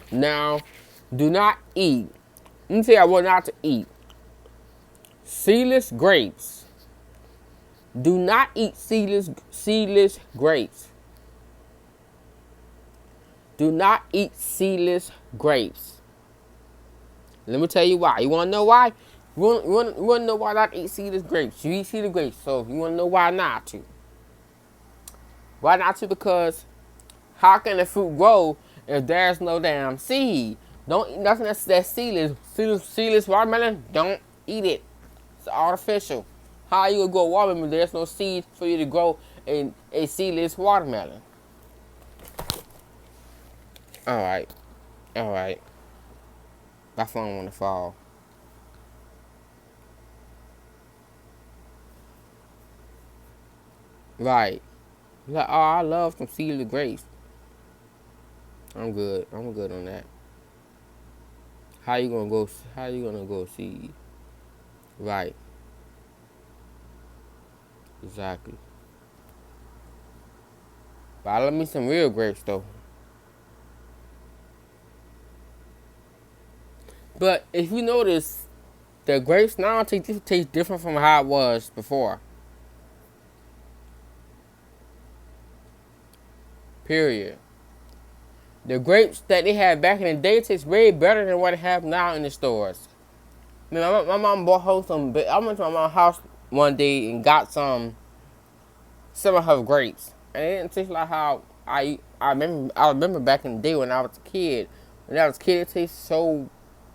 Now, do not eat. Let me tell you what not to eat. Seedless grapes. Do not eat seedless grapes. Do not eat seedless grapes. Let me tell you why. You want to know why? You want to know why not to eat seedless grapes? You eat seedless grapes, so you want to know why not to. Why not to? Because how can the fruit grow if there's no damn seed? Don't eat nothing that's seedless. Seedless watermelon, don't eat it. It's artificial. How you gonna grow watermelon if there's no seed for you to grow a seedless watermelon? Alright. Alright. My phone wanna fall. Right. Like, oh, I love some seedless grapes. I'm good. I'm good on that. How you gonna go seed? Right. Exactly. But I love me some real grapes though. But if you notice, the grapes now taste different from how it was before. Period. The grapes that they had back in the day taste way better than what they have now in the stores. I mean, my mom bought home some. I went to my mom's house one day and got some of her grapes, and it didn't taste like how I remember back in the day when I was a kid. When I was a kid, it tastes so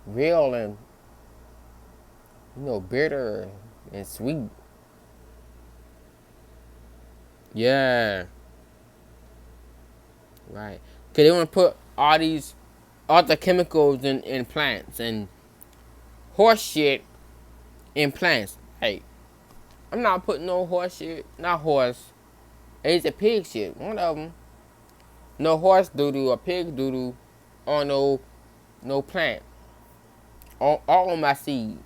real and bitter and sweet. Yeah, right. Cause they want to put all these other chemicals in plants and horse shit in plants. Hey, I'm not putting no horse shit, not horse. It's a pig shit. One of them. No horse doodoo or pig doodoo on no plant. All on my seed.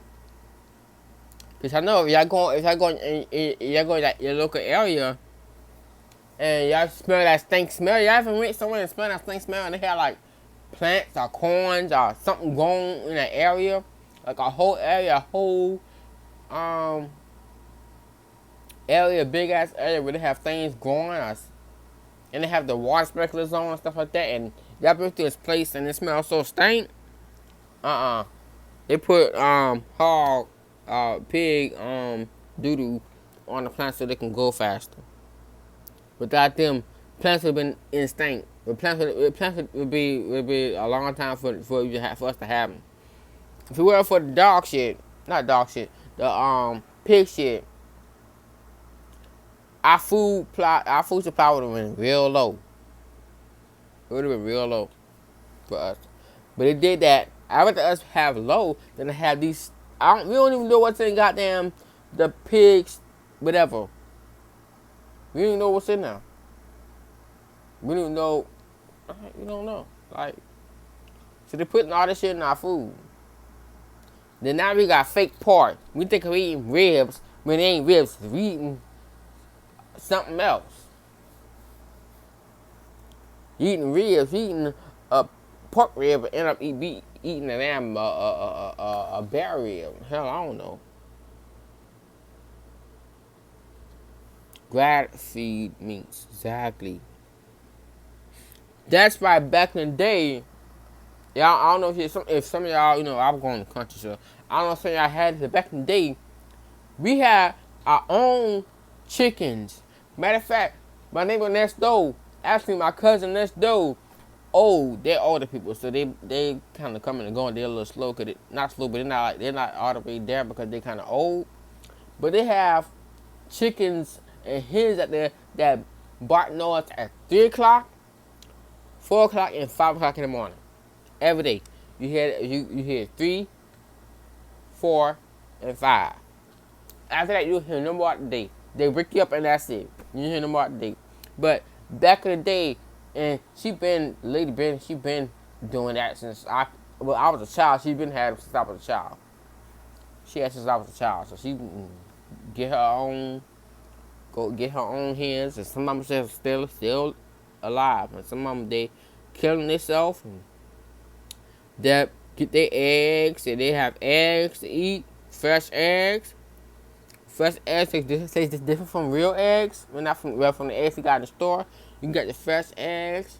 Cause I know if y'all going to your local area and y'all smell that stink smell, y'all ever went somewhere and smell that stink smell and they had like plants or corns or something growing in that area, like a whole area, a whole um area, big ass area where they have things growing, and they have the water sprinklers on and stuff like that, and y'all been to this place and it smells so stink. They put hog, pig doo doo on the plant so they can grow faster. Without them, plants would have been extinct. Plants would be a long time for us to have them. If it were for the dog shit, not dog shit, the pig shit, our food supply would have been real low. It would have been real low for us. But it did that. I'd rather us have low than to have these. We don't even know what's in goddamn the pigs, whatever. We don't even know what's in there. We don't know. We don't know. Like, so they're putting all this shit in our food. Then now we got fake pork. We think we're eating ribs when it ain't ribs. We eating something else. You eating ribs. You eating a pork rib, but end up eating a damn a bear rib. Hell, I don't know. Grass feed meats, exactly. That's why back in the day, y'all, I don't know if some of y'all, I'm going to country, so I don't know if some of y'all had it. Back in the day, we had our own chickens. Matter of fact, my neighbor next door, actually my cousin next door, they're older people, so they kind of coming and going. They're a little slow, cause not slow, but they're not all the way there because they kind of old. But they have chickens and hens out there that bark noise at 3:00, 4:00, and 5:00 in the morning. Every day. You hear 3, 4, and 5. After that, you'll hear no more out the day. They wake you up and that's it. You hear no more out the day. But back in the day, and she been doing that since I was a child. She been had it since I was a child. She had since I was a child. So she get her own hens, and some of them still alive, and some of them they killing themselves and that get their eggs, and they have eggs to eat, fresh eggs. Fresh eggs taste different from real eggs. Not from the eggs you got in the store. You can get the fresh eggs,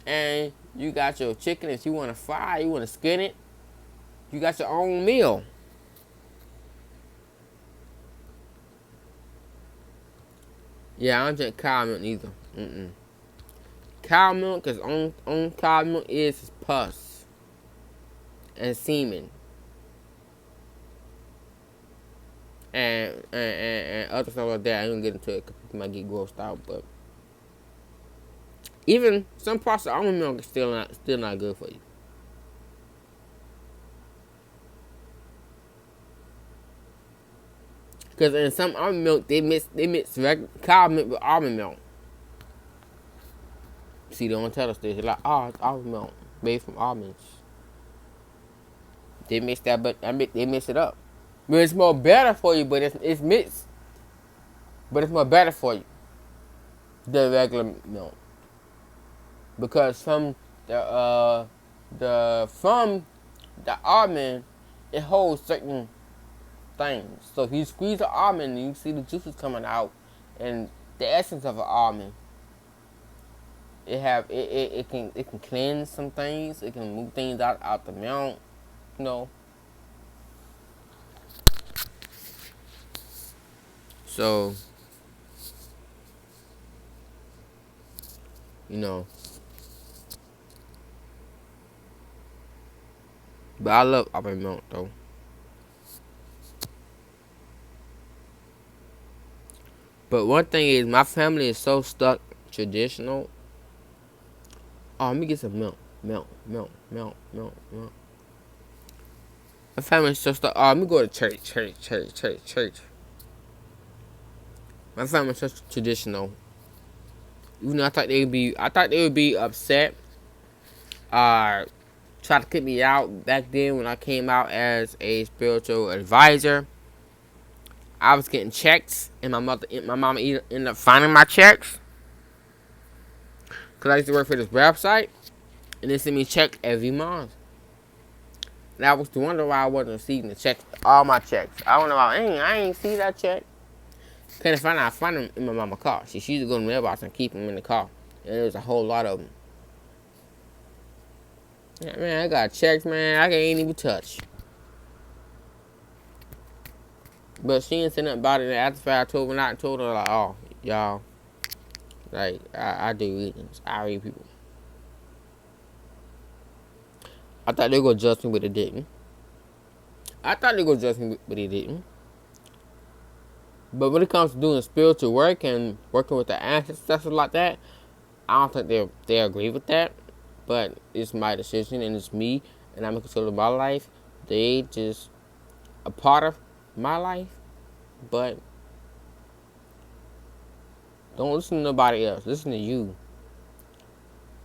and you got your chicken. If you want to fry, you want to skin it. You got your own meal. Yeah, I don't drink cow milk either. Cow milk, cause on cow milk is pus and semen and other stuff like that. I don't get into it because people might get grossed out, but even some parts of almond milk is still not good for you. Because in some almond milk they mix regular cow milk with almond milk. See, they don't tell us this. They're like, it's almond milk made from almonds. They mix that, but they mix it up. But it's more better for you, but it's mixed. But it's more better for you than regular milk. Because from the almond, it holds certain things. So if you squeeze the almond, you see the juices coming out, and the essence of an almond. It can cleanse some things. It can move things out the milk. So but I love almond milk though. But one thing is, my family is so stuck traditional. Let me get some milk. My family is so stuck. Let me go to church. My family is so traditional. Even though I thought they would be upset. Try to kick me out back then when I came out as a spiritual advisor. I was getting checks, and my mama ended up finding my checks. Because I used to work for this website, and they sent me checks every month. And I was wondering why I wasn't receiving the checks, all my checks. I don't know why I ain't see that check. Couldn't find out. I found them in my mama's car. She used to go to the mailbox and keep them in the car. And there was a whole lot of them. Yeah, man, I got checks, man, I can't even touch. But she didn't say nothing about it. After I told her, like, y'all, Like, I do readings. I read people. I thought they were going to judge me, but they didn't. I thought they were going to judge me, but they didn't. But when it comes to doing spiritual work and working with the ancestors like that, I don't think they agree with that. But it's my decision and it's me, and I'm in control of my life. They just a part of my life, but don't listen to nobody else. Listen to you.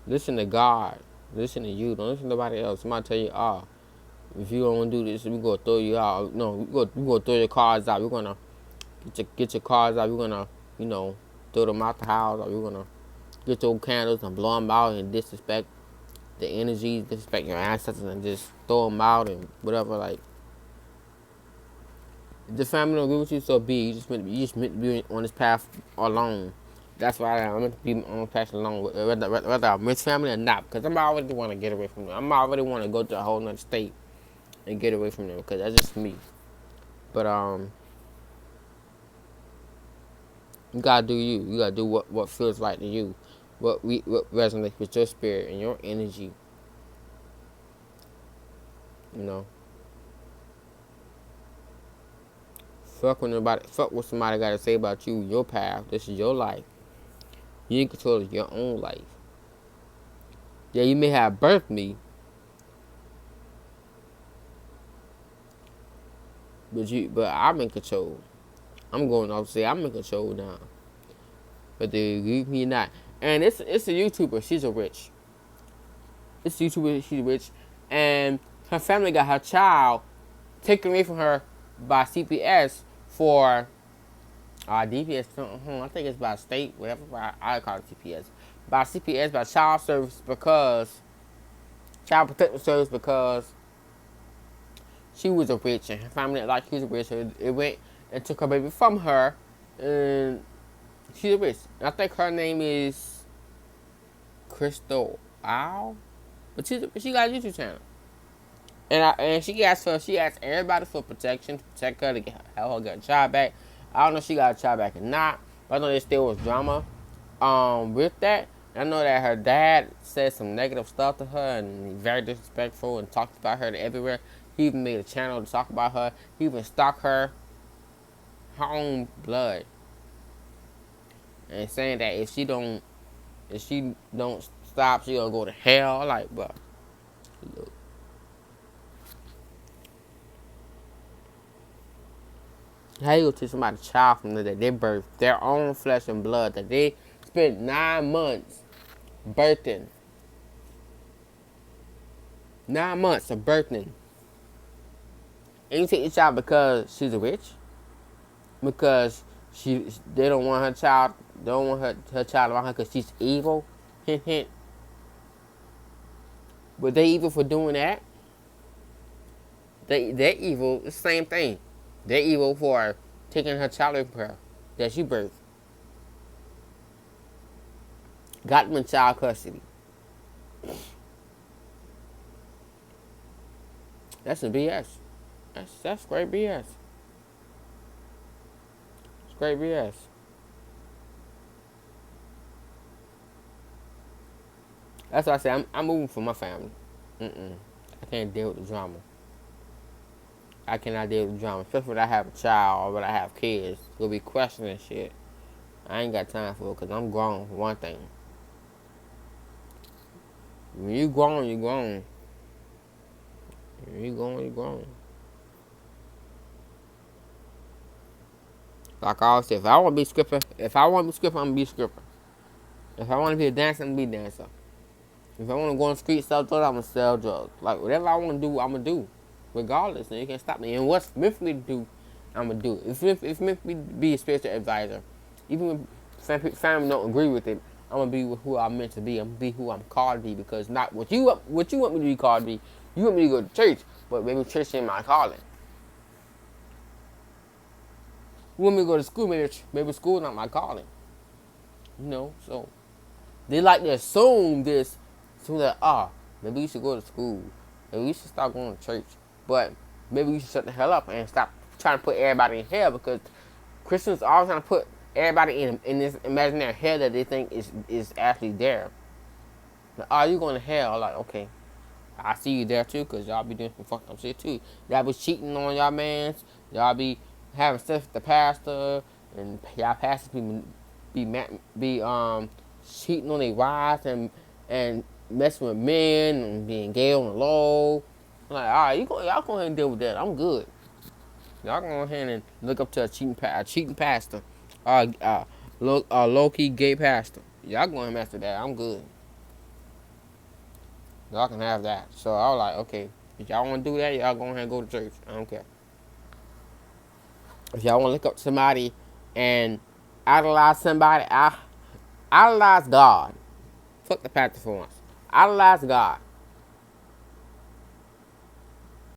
Listen to God. Listen to you. Don't listen to nobody else. Somebody tell you, if you don't do this, we're gonna throw you out. No, we're gonna throw your cards out. We're gonna get your cards out. We're gonna, throw them out the house. Or we're gonna get your candles and blow them out and disrespect the energy, disrespect your ancestors, and just throw them out and whatever. Like, if the family don't agree with you, so be. You just meant to be on this path alone. That's why I'm meant to be on this path alone, whether I'm with family or not. Because I'm already want to get away from them. I'm already want to go to a whole nother state and get away from them. Because that's just me. But you gotta do you. You gotta do what feels right to you. What resonates with your spirit and your energy. You know. Fuck what somebody gotta say about you, your path. This is your life. You in control of your own life. Yeah, you may have birthed me, but I'm in control. I'm going off to say I'm in control now. But they agree with me or not. And it's a YouTuber. She's a rich. It's a YouTuber. She's rich, and her family got her child taken away from her by CPS for DPS. I think it's by state, whatever. I call it CPS. By CPS, by child service, because child protective service, because she was a witch and her family didn't like she was a witch. So it went and took her baby from her, and she's a witch. And I think her name is Crystal Owl, but she got a YouTube channel. And she asked everybody for protection to protect her, to help her get a child back. I don't know if she got a child back or not, but I know there still was drama with that. I know that her dad said some negative stuff to her and very disrespectful and talked about her everywhere. He even made a channel to talk about her. He even stalked her own blood, and saying that if she don't stop, she gonna go to hell. Like, bro, look. How you gonna teach somebody child from that they birthed their own flesh and blood, that they spent 9 months birthing? 9 months of birthing. And you take your child because she's a witch? Because they don't want her child, her child around her because she's evil? Hint, hint. But they evil for doing that? They're evil, the same thing. They're evil for taking her child away from her that she birthed. Got them in child custody. That's some BS. That's great BS. It's great BS. That's why I say I'm moving for my family. I can't deal with the drama. I cannot deal with the drama, especially when I have a child or when I have kids. They'll be questioning shit. I ain't got time for it because I'm grown, for one thing. When you grown, you grown. When you grown, you grown. Like I always say, if I want to be a stripper, I'm going to be a stripper. If I want to be a dancer, I'm going to be a dancer. If I want to go on the street, sell drugs, I'm going to sell drugs. Like, whatever I want to do, I'm going to do. Regardless, and you can't stop me. And what's meant for me to do, I'm going to do it. If it's meant for me to be a spiritual advisor, even when family don't agree with it, I'm going to be who I'm meant to be. I'm going to be who I'm called to be, because not what you want me to be called to be. You want me to go to church, but maybe church ain't my calling. You want me to go to school, maybe school not my calling. So they like to assume this, so that, maybe you should go to school. Maybe you should start going to church. But maybe you should shut the hell up and stop trying to put everybody in hell, because Christians are always trying to put everybody in this imaginary hell that they think is actually there. Like, oh, you going to hell? Like, okay, I see you there too, cause y'all be doing some fucked up shit too. Y'all be cheating on y'all mans. Y'all be having sex with the pastor, and y'all pastors be cheating on their wives and messing with men and being gay on the low. I'm like, all right, y'all go ahead and deal with that. I'm good. Y'all go ahead and look up to a cheating pastor, low key gay pastor. Y'all go ahead and mess with that. I'm good. Y'all can have that. So I was like, okay, if y'all want to do that, y'all go ahead and go to church. I don't care. If y'all want to look up to somebody and idolize somebody, idolize God. Fuck the pastor for once. Idolize God.